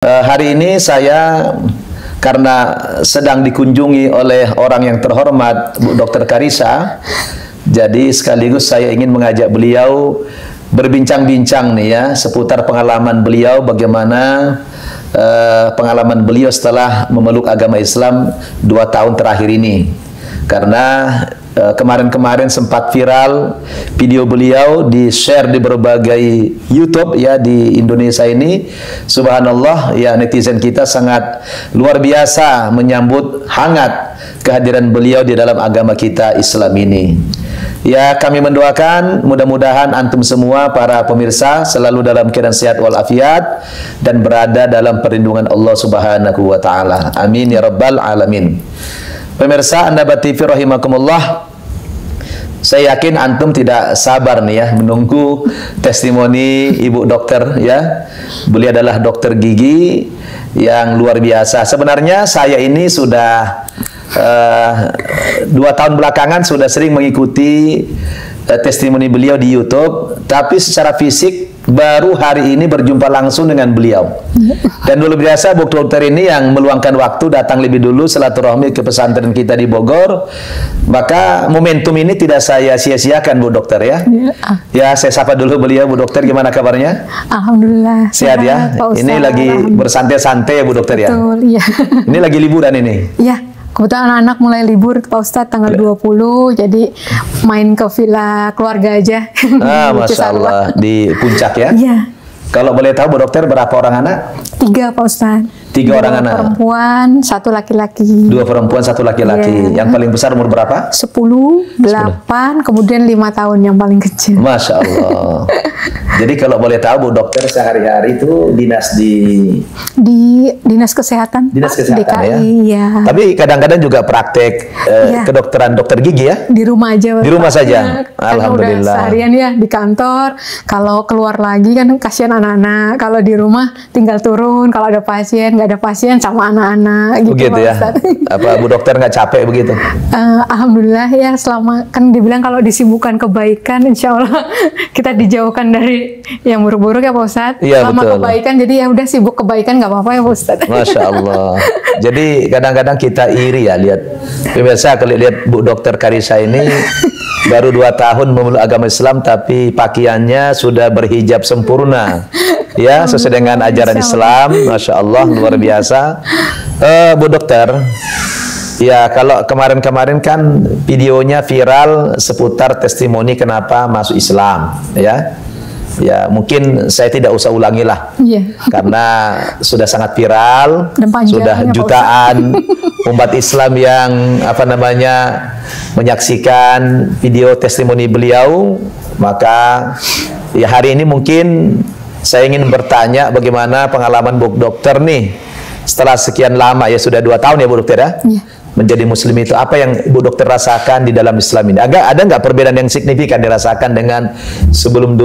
Hari ini saya karena sedang dikunjungi oleh orang yang terhormat Bu Dr. Karissa, jadi sekaligus saya ingin mengajak beliau berbincang-bincang nih ya seputar pengalaman beliau, bagaimana pengalaman beliau setelah memeluk agama Islam 2 tahun terakhir ini. Karena kemarin-kemarin sempat viral video beliau di-share di berbagai YouTube ya di Indonesia ini. Subhanallah ya, netizen kita sangat luar biasa menyambut hangat kehadiran beliau di dalam agama kita Islam ini. Ya, kami mendoakan mudah-mudahan antum semua para pemirsa selalu dalam keadaan sehat walafiat dan berada dalam perlindungan Allah Subhanahu wa taala. Amin ya rabbal alamin. Pemirsa An-Nabat TV rahimakumullah, saya yakin antum tidak sabar nih ya menunggu testimoni Ibu Dokter ya. Beliau adalah dokter gigi yang luar biasa. Sebenarnya saya ini sudah 2 tahun belakangan sudah sering mengikuti testimoni beliau di YouTube, tapi secara fisik baru hari ini berjumpa langsung dengan beliau. Dan luar biasa Bu Dokter ini yang meluangkan waktu datang lebih dulu silaturahmi ke pesantren kita di Bogor. Maka momentum ini tidak saya sia-siakan Bu Dokter ya. Ya, saya sapa dulu beliau. Bu Dokter, gimana kabarnya? Alhamdulillah sehat ya. Ini lagi bersantai-santai ya Bu Dokter ya. Betul, iya. Ini lagi liburan ini. Iya. Kebetulan anak-anak mulai libur Pak Ustadz tanggal 20, jadi main ke villa keluarga aja. Masya Allah, di Puncak ya? Iya. Kalau boleh tahu Bu Dokter, berapa orang anak? 3 Pak Ustadz. 3 orang anak. 2 perempuan, 1 laki-laki. 2 perempuan, 1 laki-laki. Yang paling besar umur berapa? 10, 8, kemudian 5 tahun yang paling kecil. Masya Allah. Jadi kalau boleh tahu Bu Dokter sehari-hari itu dinas di Dinas Kesehatan. Dinas Kesehatan DKI, ya. Tapi kadang-kadang juga praktek kedokteran dokter gigi ya? Di rumah aja. Di rumah saja. Alhamdulillah. Udah seharian ya di kantor. Kalau keluar lagi kan kasihan anak-anak. Kalau di rumah tinggal turun. Kalau ada pasien, nggak ada pasien sama anak-anak. Gitu, begitu ya? Apa Bu Dokter nggak capek begitu? Alhamdulillah ya, selama kan dibilang kalau disibukkan kebaikan, insya Allah kita dijauhkan dari yang buruk-buruk ya Pak Ustadz. Iya, selama betul. Kebaikan, jadi ya udah sibuk kebaikan nggak apa-apa ya Pak Ustadz. Masya Allah. Jadi kadang-kadang kita iri ya lihat pemirsa, kalau lihat Bu Dokter Karissa ini baru 2 tahun memeluk agama Islam tapi pakaiannya sudah berhijab sempurna ya, sesuai dengan ajaran Islam. Masya Allah, luar biasa. Bu Dokter, ya kalau kemarin-kemarin kan videonya viral seputar testimoni kenapa masuk Islam ya. Ya mungkin saya tidak usah ulangi lah, karena sudah sangat viral, sudah jutaan umat Islam yang menyaksikan video testimoni beliau. Maka ya hari ini mungkin saya ingin bertanya bagaimana pengalaman Bu Dokter nih setelah sekian lama ya, sudah 2 tahun ya Bu Dokter ya, menjadi muslim itu. Apa yang Bu Dokter rasakan di dalam Islam ini? Ada nggak perbedaan yang signifikan dirasakan dengan sebelum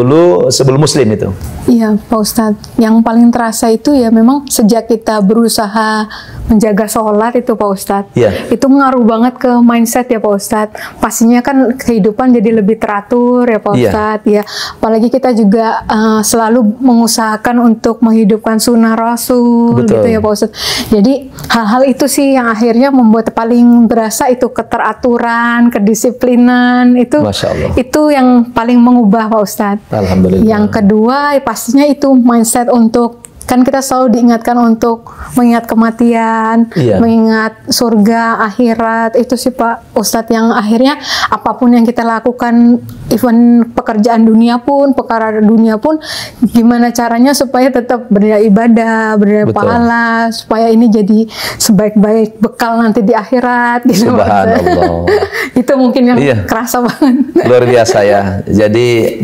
muslim itu? Iya Pak Ustadz, yang paling terasa itu ya memang sejak kita berusaha menjaga sholat itu Pak Ustadz, itu ngaruh banget ke mindset ya Pak Ustadz. Pastinya kan kehidupan jadi lebih teratur ya Pak Ustadz ya. Apalagi kita juga selalu mengusahakan untuk menghidupkan sunnah Rasul. Gitu ya Pak Ustadz. Jadi hal-hal itu sih yang akhirnya membuat paling berasa itu keteraturan, kedisiplinan itu. Masya Allah. Itu yang paling mengubah Pak Ustadz. Alhamdulillah. Yang kedua pastinya itu mindset untuk, kan kita selalu diingatkan untuk mengingat kematian, mengingat surga, akhirat. Itu sih Pak Ustadz yang akhirnya apapun yang kita lakukan, even pekerjaan dunia pun, perkara dunia pun, gimana caranya supaya tetap bernilai ibadah, bernilai pahala, supaya ini jadi sebaik-baik bekal nanti di akhirat. Gitu, Subhanallah. Itu mungkin yang kerasa banget. Luar biasa ya. Jadi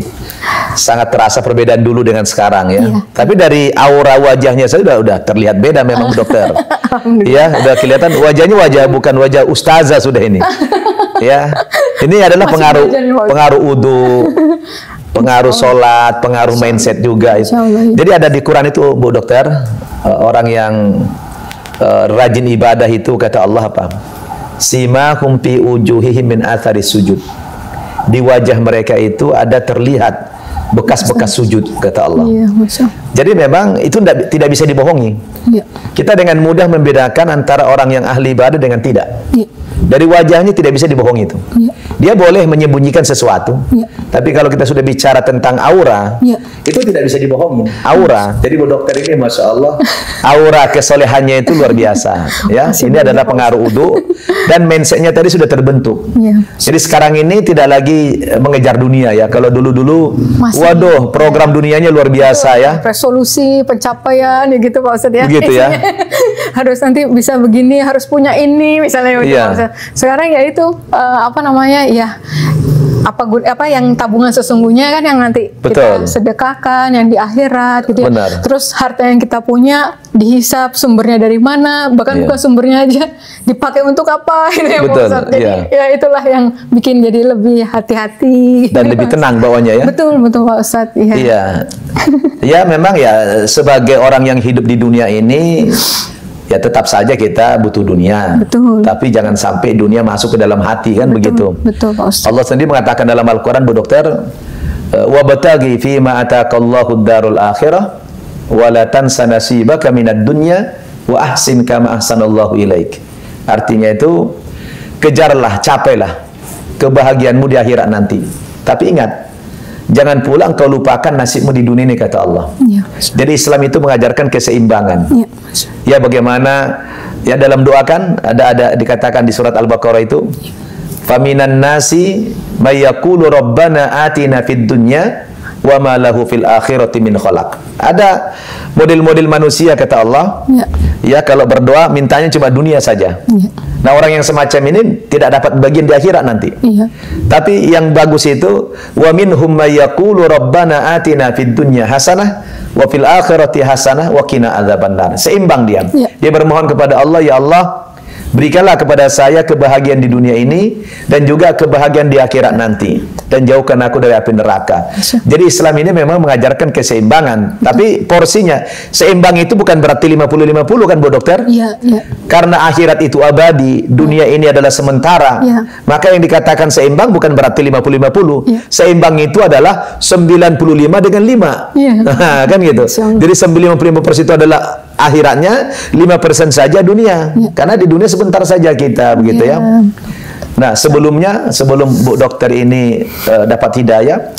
sangat terasa perbedaan dulu dengan sekarang ya. Tapi dari aura wajahnya saya udah terlihat beda memang Bu Dokter. Ya, udah kelihatan wajahnya bukan wajah ustazah sudah ini. Ya. Ini adalah pengaruh wudu, pengaruh sholat, pengaruh mindset juga. Jadi ada di Quran itu Bu Dokter, orang yang rajin ibadah itu kata Allah apa? Simahum fi wujuhihim min athari sujud. Di wajah mereka itu ada terlihat bekas-bekas sujud kata Allah. Jadi memang itu tidak bisa dibohongi. Ya. Kita dengan mudah membedakan antara orang yang ahli ibadah dengan tidak. Ya. Dari wajahnya tidak bisa dibohongi itu. Ya. Dia boleh menyembunyikan sesuatu. Ya. Tapi kalau kita sudah bicara tentang aura, ya, itu tidak bisa dibohongi. Aura. Jadi Bu Dokter ini, Masya Allah, aura kesolehannya itu luar biasa. Ya, ini adalah pengaruh wudu dan mindsetnya tadi sudah terbentuk. Ya. Jadi sekarang ini tidak lagi mengejar dunia ya. Kalau dulu-dulu, waduh, program dunianya luar biasa ya. Resolusi, pencapaian, ya gitu Pak Ustadz ya. Begitu ya. Harus nanti bisa begini, harus punya ini, misalnya. Ya. Sekarang ya itu apa namanya ya, apa yang tabungan sesungguhnya kan yang nanti kita sedekahkan, yang di akhirat gitu ya. Terus harta yang kita punya dihisap sumbernya dari mana, bahkan bukan sumbernya aja, dipakai untuk apa gitu ya Pak Ustadz. Jadi ya itulah yang bikin jadi lebih hati-hati dan lebih tenang bawahnya ya. Betul Pak Ustadz. Iya. Ya memang ya, sebagai orang yang hidup di dunia ini ya tetap saja kita butuh dunia. Betul. Tapi jangan sampai dunia masuk ke dalam hati kan. Begitu. Betul Pak Ustadz. Allah sendiri mengatakan dalam Al-Quran, Bu Dokter, wabtaghi fima ataqallahu ad-darul akhirah wa la tansa nasibaka minad dunya wa ahsin kama ahsanallahu ilaik. Artinya itu, kejarlah, capailah kebahagiaanmu di akhirat nanti. Tapi ingat, jangan pula engkau lupakan nasibmu di dunia ini, kata Allah. Ya. Jadi Islam itu mengajarkan keseimbangan. Ya. Ya, bagaimana ya dalam doa kan ada dikatakan di surat Al-Baqarah itu, faminan nasi may yaqulu rabbana atina fid dunya wa ma lahu fil akhirati min khalaq. Ada model-model manusia, kata Allah. Ya, kalau berdoa mintanya cuma dunia saja. Ya. Nah, orang yang semacam ini tidak dapat bagian di akhirat nanti. Iya. Tapi yang bagus itu, wa minhum may yaqulu rabbana atina fid dunya hasanah wa fil akhirati hasanah wa qina adzabannar. Seimbang dia. Iya. Dia bermohon kepada Allah, ya Allah, berikanlah kepada saya kebahagiaan di dunia ini dan juga kebahagiaan di akhirat nanti, dan jauhkan aku dari api neraka. Jadi Islam ini memang mengajarkan keseimbangan. Tapi porsinya seimbang itu bukan berarti 50-50 kan Bu Dokter? Iya, iya. Karena akhirat itu abadi, dunia ini adalah sementara. Maka yang dikatakan seimbang bukan berarti 50-50. Seimbang itu adalah 95 dengan 5. Kan gitu. Jadi 95% itu adalah akhiratnya, 5% saja dunia. Karena di dunia sebentar saja kita, begitu ya. Nah, sebelum Bu Dokter ini dapat hidayah,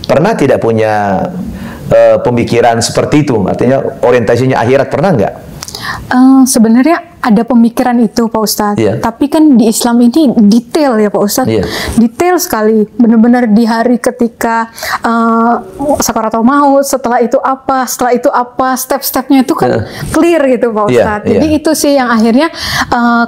pernah tidak punya pemikiran seperti itu? Artinya orientasinya akhirat, pernah nggak? Sebenarnya ada pemikiran itu Pak Ustadz, tapi kan di Islam ini detail ya Pak Ustadz, detail sekali, benar-benar di hari ketika sakaratul maut, setelah itu apa, step-stepnya itu kan clear gitu Pak Ustadz. Jadi itu sih yang akhirnya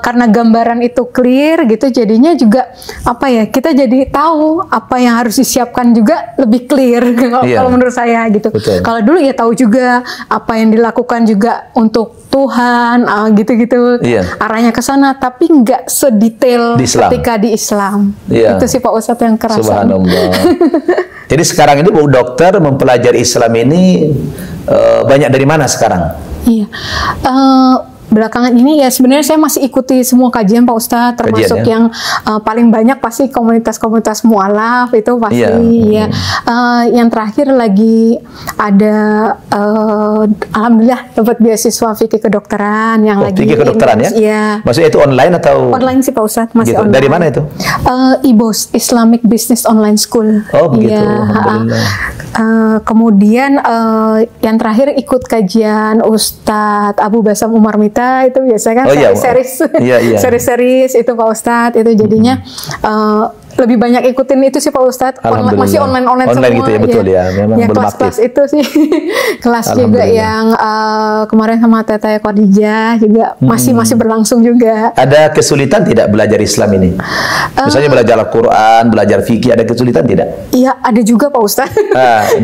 karena gambaran itu clear gitu, jadinya juga apa ya, kita jadi tahu apa yang harus disiapkan juga lebih clear kalau menurut saya gitu. Kalau dulu ya tahu juga apa yang dilakukan juga untuk Tuhan, gitu-gitu. Arahnya ke sana, tapi nggak sedetail ketika di Islam. Itu sih Pak Ustadz yang kerasa. Subhanallah. Jadi sekarang ini Bu Dokter mempelajari Islam ini banyak dari mana sekarang? Iya. Belakangan ini ya sebenarnya saya masih ikuti semua kajian Pak Ustadz, termasuk yang paling banyak pasti komunitas-komunitas mualaf itu pasti ya. Yang terakhir lagi ada alhamdulillah dapat beasiswa fikih kedokteran yang lagi fikih kedokteran ya? Iya. Maksudnya itu online atau? Online sih Pak Ustadz, masih online. Dari mana itu? IBOS, Islamic Business Online School. Oh begitu. Alhamdulillah. Kemudian yang terakhir ikut kajian Ustadz Abu Basam Umar Mita, itu biasa kan series itu Pak Ustadz, itu jadinya lebih banyak ikutin itu sih Pak Ustadz. Masih online semua gitu ya, betul ya, memang ya, kelas itu sih kelas juga yang kemarin sama Teteh Khadijah juga masih berlangsung juga. Ada kesulitan tidak belajar Islam ini? Misalnya belajar Al-Quran, belajar fikih, ada kesulitan tidak? Iya, ada juga Pak Ustadz.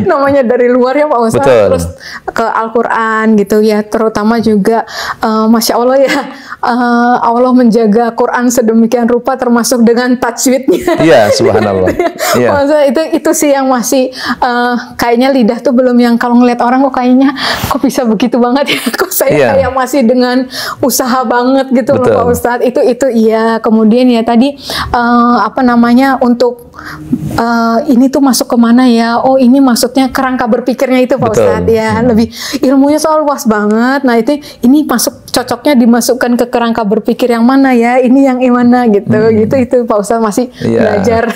Namanya dari luar ya Pak Ustadz. Terus ke Al-Quran gitu ya, terutama juga Masya Allah ya, Allah menjaga Quran sedemikian rupa, termasuk dengan tajwidnya. Iya, subhanallah. Itu sih yang masih kayaknya lidah tuh belum yang kalau ngeliat orang kok bisa begitu banget ya. Kok saya kayak masih dengan usaha banget gitu loh Pak Ustadz. Itu iya. Kemudian ya tadi apa namanya, untuk ini tuh masuk kemana ya? Oh ini maksudnya kerangka berpikirnya itu Pak Ustadz ya, lebih ilmunya soal luas banget. Nah itu ini masuk cocoknya dimasukkan ke kerangka berpikir yang mana ya? Ini yang mana gitu, itu Pak Ustadz masih belajar.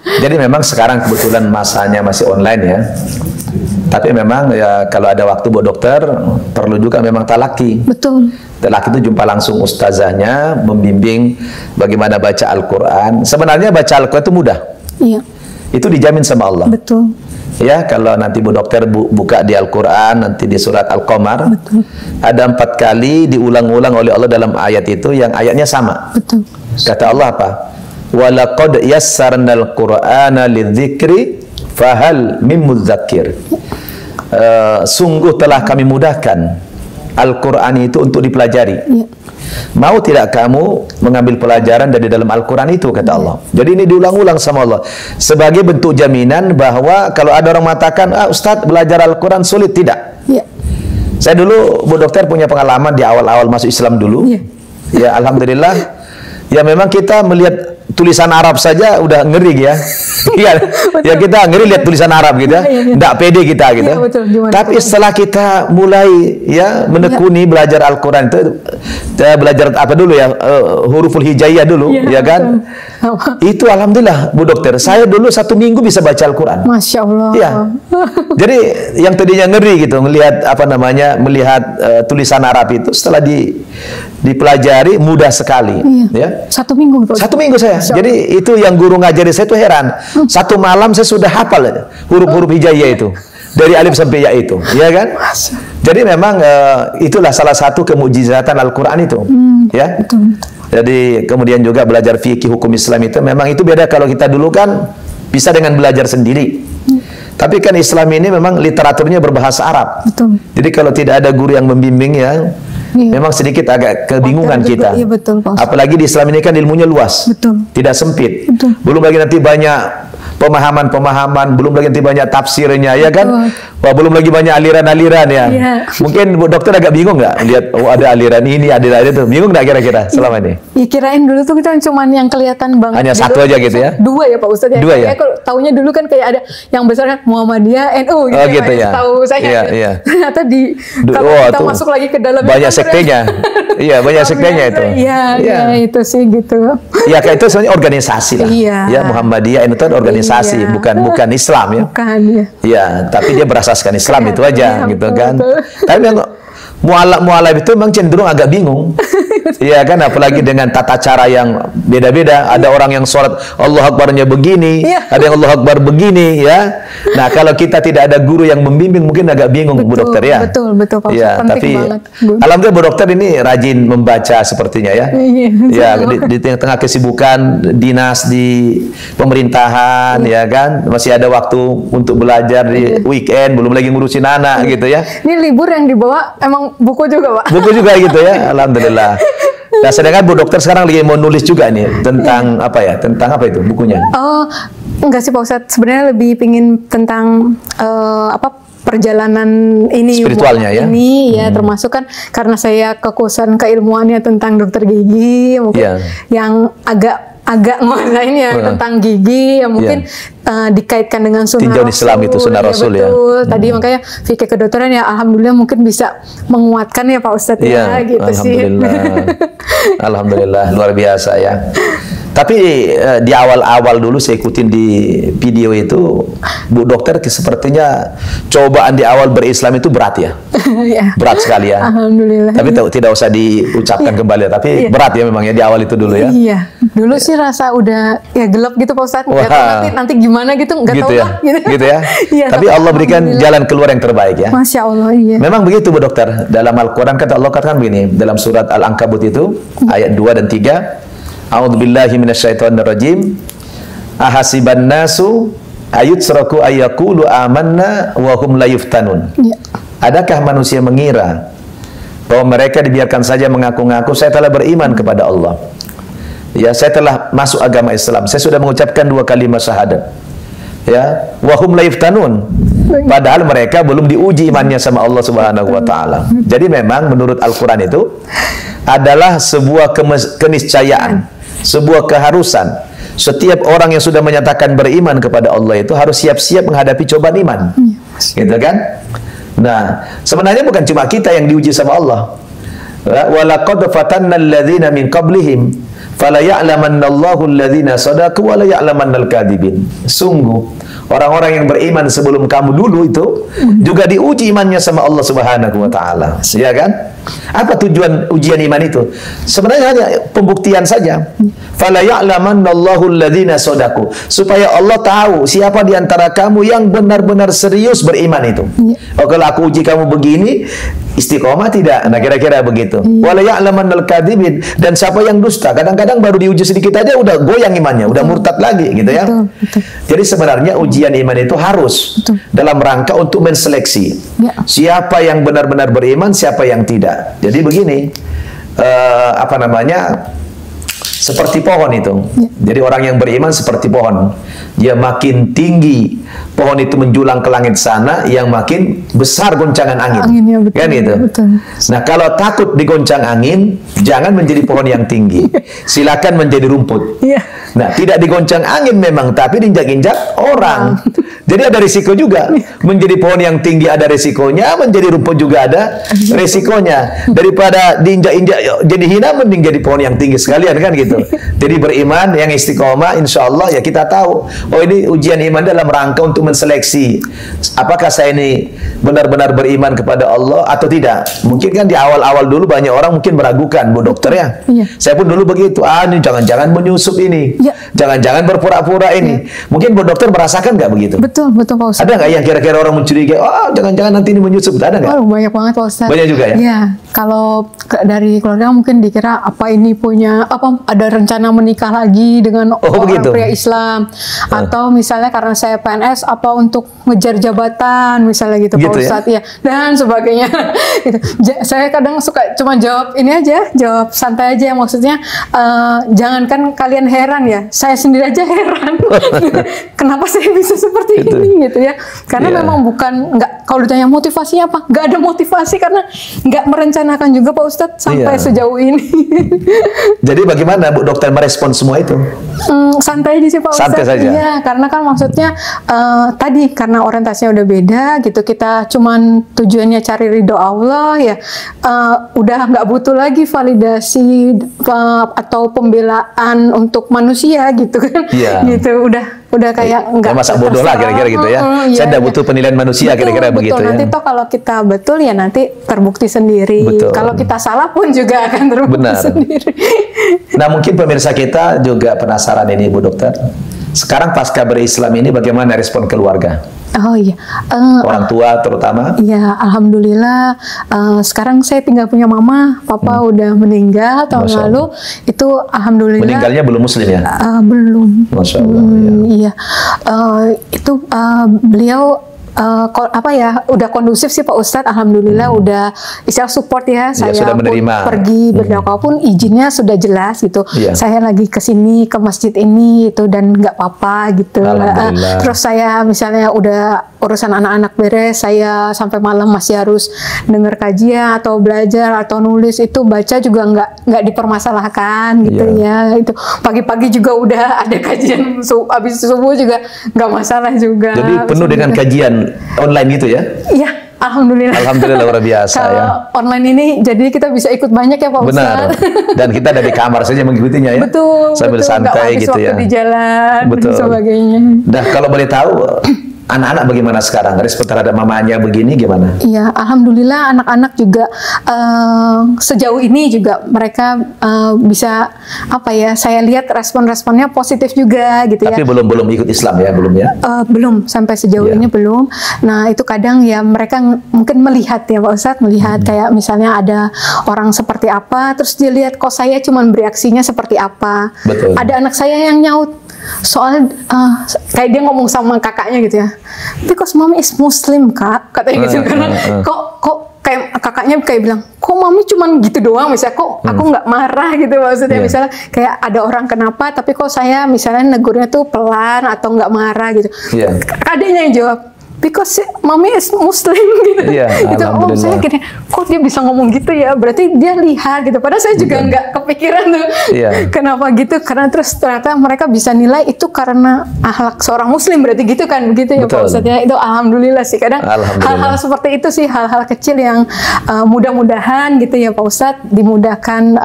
Jadi memang sekarang kebetulan masanya masih online ya. Tapi memang ya kalau ada waktu Bu Dokter perlu juga memang talaki. Betul. Talaki itu jumpa langsung ustazahnya, membimbing bagaimana baca Al-Quran. Sebenarnya baca Al-Quran itu mudah. Iya. Itu dijamin sama Allah. Betul. Ya, kalau nanti Bu Dokter buka di Al-Quran, nanti di surat Al-Qamar, ada 4 kali diulang-ulang oleh Allah dalam ayat itu yang ayatnya sama. Betul. Kata Allah apa? Walaqad yassarnal Qur'ana lidzikri fahal mim mudzakir. Sungguh telah kami mudahkan Al-Quran itu untuk dipelajari. Ya. Mau tidak kamu mengambil pelajaran dari dalam Al-Quran itu, kata Allah. Jadi ini diulang-ulang sama Allah sebagai bentuk jaminan bahwa kalau ada orang mengatakan, Ustadz belajar Al-Quran sulit, tidak. Ya. Saya dulu Bu Dokter punya pengalaman di awal-awal masuk Islam dulu. Ya, ya alhamdulillah. Ya memang kita melihat tulisan Arab saja udah ngeri ya. Iya, ya kita ngeri lihat tulisan Arab gitu ya. Nggak pede kita gitu. Ya, betul. Tapi setelah kita mulai ya menekuni belajar Al-Quran itu, belajar apa dulu ya, huruful hijaiyah dulu, ya kan? Itu alhamdulillah Bu Dokter, saya dulu 1 minggu bisa baca Al-Quran. Masya Allah. Ya. Jadi yang tadinya ngeri gitu melihat apa namanya, melihat tulisan Arab itu setelah dipelajari mudah sekali. Ya. 1 minggu. 1 minggu saya. Jadi itu yang guru ngajari saya itu heran. 1 malam saya sudah hafal huruf-huruf hijaiyah itu dari alif sampai ya itu, ya kan? Jadi memang itulah salah satu kemujizatan Al-Quran itu, ya. Jadi kemudian juga belajar fikih hukum Islam itu memang itu beda. Kalau kita dulu kan bisa dengan belajar sendiri. Tapi kan Islam ini memang literaturnya berbahasa Arab. Jadi kalau tidak ada guru yang membimbing ya, memang sedikit agak kebingungan kita. Iya, betul, apalagi di Islam ini kan ilmunya luas, tidak sempit. Belum lagi nanti banyak pemahaman-pemahaman, belum lagi nanti banyak tafsirnya, ya kan? Wah, belum lagi banyak aliran-aliran ya. Mungkin Bu Dokter agak bingung nggak lihat ada aliran ini, ada aliran itu. Bingung nggak kira-kira selama ini? Ya kirain dulu tuh kita cuma yang kelihatan banget. Hanya dulu, 1 aja gitu ya? 2 ya Pak Ustadz ya? 2 ya? Kalau taunya dulu kan kayak ada yang besar kan Muhammadiyah, NU gitu, gitu ya? Tahu saya. Iya. Ternyata kalau kita masuk lagi ke dalam banyak sektenya. Iya, banyak sektenya itu. Iya, itu sih gitu. Ya, kayak itu sebenarnya organisasi lah. Ya, Muhammadiyah itu organisasi, bukan Islam ya. Bukan, ya. Ya, tapi dia berasaskan Islam itu aja, gitu kan. Tapi yang mualaf itu memang cenderung agak bingung. Iya kan, apalagi dengan tata cara yang beda-beda. Ada orang yang sholat Allah Akbarnya begini, ada yang Allah Akbar begini, ya. Nah, kalau kita tidak ada guru yang membimbing, mungkin agak bingung, Bu Dokter ya. Betul, Pak. Ya, tapi alhamdulillah Bu Dokter ini rajin membaca sepertinya ya. Ya, di tengah kesibukan dinas di pemerintahan, ya kan, masih ada waktu untuk belajar di weekend, belum lagi ngurusin anak gitu ya. Ini libur yang dibawa emang buku juga, Pak. Buku juga gitu ya, alhamdulillah. Nah, sedangkan Bu Dokter sekarang lagi mau nulis juga nih tentang apa ya? Tentang apa itu bukunya? Oh, enggak sih Pak Ustadz. Sebenarnya lebih pingin tentang perjalanan ini spiritualnya ya. Ini ya termasuk kan karena saya kekuasaan keilmuannya tentang dokter gigi mungkin yang agak nguasain ya tentang gigi yang mungkin dikaitkan dengan sunnah Rasul. Islam itu sunnah Rasul ya. Tadi makanya fikih kedokteran ya alhamdulillah mungkin bisa menguatkan ya Pak Ustadz ya gitu alhamdulillah. Sih. Alhamdulillah luar biasa ya. Tapi di awal-awal dulu saya ikutin di video itu Bu Dokter sepertinya cobaan di awal berislam itu berat ya. Berat sekali ya. Alhamdulillah. Tapi tidak usah diucapkan kembali tapi berat ya memang ya di awal itu dulu ya. Iya. Dulu sih rasa udah ya gelap gitu Pak Ustadz. Nggak tahu nanti gimana gitu, nggak tahu ya. lah. Gitu ya. Tapi Allah berikan jalan keluar yang terbaik ya. Masya Allah, iya. Memang begitu Bu Dokter. Dalam Al-Quran kata Allah katakan begini dalam surat Al-Ankabut itu ayat 2 dan 3. A'udzubillahi minasyaitonirrajim. Ahasiban nasu ayutsraku ayyaqulu amanna wa hum la yuftanun. Adakah manusia mengira bahwa mereka dibiarkan saja mengaku-ngaku saya telah beriman kepada Allah. Ya, saya telah masuk agama Islam. Saya sudah mengucapkan 2 kalimat syahadat. Ya, wa hum la yuftanun. Padahal mereka belum diuji imannya sama Allah Subhanahu wa taala. Jadi memang menurut Al-Qur'an itu adalah sebuah keniscayaan, sebuah keharusan, setiap orang yang sudah menyatakan beriman kepada Allah itu harus siap-siap menghadapi cobaan iman. Gitu kan? Nah, sebenarnya bukan cuma kita yang diuji sama Allah. Wa laqad fatanna alladhina min qablihim fala ya'lamanna Allahu alladhina sadaqu wa la ya'lamanna al-kadhibin. Sungguh orang-orang yang beriman sebelum kamu dulu itu juga diuji imannya sama Allah Subhanahu wa taala. Ya kan? Apa tujuan ujian iman itu? Sebenarnya hanya pembuktian saja. Fala ya'lamanna Allahu alladhina sadaqu, supaya Allah tahu siapa di antara kamu yang benar-benar serius beriman itu. Oh, kalau aku uji kamu begini, istiqomah tidak? Nah, kira-kira begitu. Wala ya'lamanna al-kadhibin, dan siapa yang dusta? Kadang-kadang baru diuji sedikit aja udah goyang imannya, udah murtad lagi gitu ya. Jadi sebenarnya ujian iman itu harus dalam rangka untuk menseleksi siapa yang benar-benar beriman, siapa yang tidak. Jadi begini, apa namanya, seperti pohon itu. Jadi orang yang beriman seperti pohon. Dia makin tinggi pohon itu menjulang ke langit sana, yang makin besar goncangan angin. Anginnya, betul, kan gitu. Betul. Nah, kalau takut digoncang angin, jangan menjadi pohon yang tinggi. Silakan menjadi rumput. Nah, tidak digoncang angin memang, tapi diinjak-injak orang. Jadi ada risiko juga. Menjadi pohon yang tinggi ada risikonya, menjadi rumput juga ada risikonya. Daripada diinjak-injak jadi hina, mending jadi pohon yang tinggi sekalian, kan gitu. Jadi beriman yang istiqomah, insya Allah ya kita tahu, oh ini ujian iman dalam rangka untuk menseleksi apakah saya ini benar-benar beriman kepada Allah atau tidak. Mungkin kan di awal-awal dulu banyak orang mungkin meragukan, Bu Dokter ya. Saya pun dulu begitu, ini jangan-jangan menyusup ini, jangan-jangan berpura-pura ini. Mungkin Bu Dokter merasakan nggak begitu? Betul Pak Ustadz. Ada nggak yang kira-kira orang mencurigai, oh jangan-jangan nanti ini menyusup? Ada nggak? Oh, banyak banget Pak Ustadz. Banyak juga ya? Iya, kalau dari keluarga mungkin dikira apa ini punya ada rencana menikah lagi dengan orang pria Islam, atau misalnya karena saya PNS apa untuk ngejar jabatan misalnya gitu Pak Ustadz ya, dan sebagainya. Gitu. Saya kadang suka cuma jawab ini aja, jawab santai aja, maksudnya jangankan kalian heran ya, saya sendiri aja heran. Kenapa saya bisa seperti ini gitu ya, karena memang bukan, nggak, kalau ditanya motivasinya apa, nggak ada motivasi karena nggak merencanakan juga Pak Ustadz sampai sejauh ini. Jadi bagaimana Bu Dokter merespon semua itu? Santai aja sih Pak Ustadz. Santai saja. Iya, karena kan maksudnya tadi karena orientasinya udah beda gitu, kita cuman tujuannya cari ridho Allah ya, udah nggak butuh lagi validasi atau pembelaan untuk manusia gitu kan. Gitu udah kayak nggak masa bodoh lah kira-kira gitu ya. Saya tidak butuh penilaian manusia kira-kira begitu ya. Nanti toh kalau kita betul ya nanti terbukti sendiri. Kalau kita salah pun juga akan terbukti sendiri. Nah, mungkin pemirsa kita juga penasaran ini Bu Dokter. Sekarang pasca berislam ini bagaimana respon keluarga? Oh iya, orang tua terutama. Iya, alhamdulillah. Sekarang saya tinggal punya mama, papa udah meninggal tahun lalu. Itu alhamdulillah. Meninggalnya belum Muslim ya? Belum. Masya Allah. Iya, itu beliau apa ya, udah kondusif sih Pak Ustadz, alhamdulillah. Udah istilah support ya, saya sudah menerima. Pergi berdakwah pun izinnya sudah jelas gitu. Saya lagi kesini ke masjid ini itu dan nggak apa-apa gitu. Terus saya misalnya udah urusan anak-anak beres, saya sampai malam masih harus denger kajian atau belajar atau nulis, itu baca juga nggak dipermasalahkan gitu ya. Itu pagi-pagi juga udah ada kajian, habis subuh juga nggak masalah juga. Jadi penuh dengan kajian online gitu ya? Iya, alhamdulillah. Alhamdulillah, luar biasa. Kalau online ini jadi kita bisa ikut banyak ya Pak Ustadz. Benar. Dan kita dari kamar saja mengikutinya ya. Betul. Sambil santai gitu ya. Di jalan dan sebagainya. Nah, kalau boleh tahu anak-anak bagaimana sekarang? Respon terhadap mamanya begini gimana? Iya, alhamdulillah anak-anak juga sejauh ini juga mereka bisa apa ya? Saya lihat respon-responnya positif juga gitu. Tapi ya. belum ikut Islam ya, belum ya? Belum sampai sejauh ini belum. Nah itu kadang ya mereka mungkin melihat ya Pak Ustadz, melihat kayak misalnya ada orang seperti apa, terus dia lihat kok saya cuman bereaksinya seperti apa. Betul. Ada anak saya yang nyaut soal kayak dia ngomong sama kakaknya gitu ya, because mami is Muslim kak, katanya gitu. Karena kok kayak kakaknya kayak bilang, kok mami cuman gitu doang misalnya, kok aku nggak marah gitu maksudnya. Misalnya kayak ada orang kenapa tapi kok saya misalnya negurnya tuh pelan atau nggak marah gitu. Adiknya yang jawab, because Mami is Muslim gitu. Itu saya kira kok dia bisa ngomong gitu ya, berarti dia lihat gitu. Padahal saya juga nggak kepikiran tuh kenapa gitu, karena terus ternyata mereka bisa nilai itu karena akhlak seorang Muslim, berarti gitu kan, begitu ya Pak Ustadz ya. Itu alhamdulillah sih, kadang hal-hal seperti itu sih, hal-hal kecil yang mudah-mudahan gitu ya Pak Ustadz, dimudahkan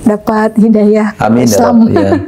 dapat hidayah Amin, Islam. Ya.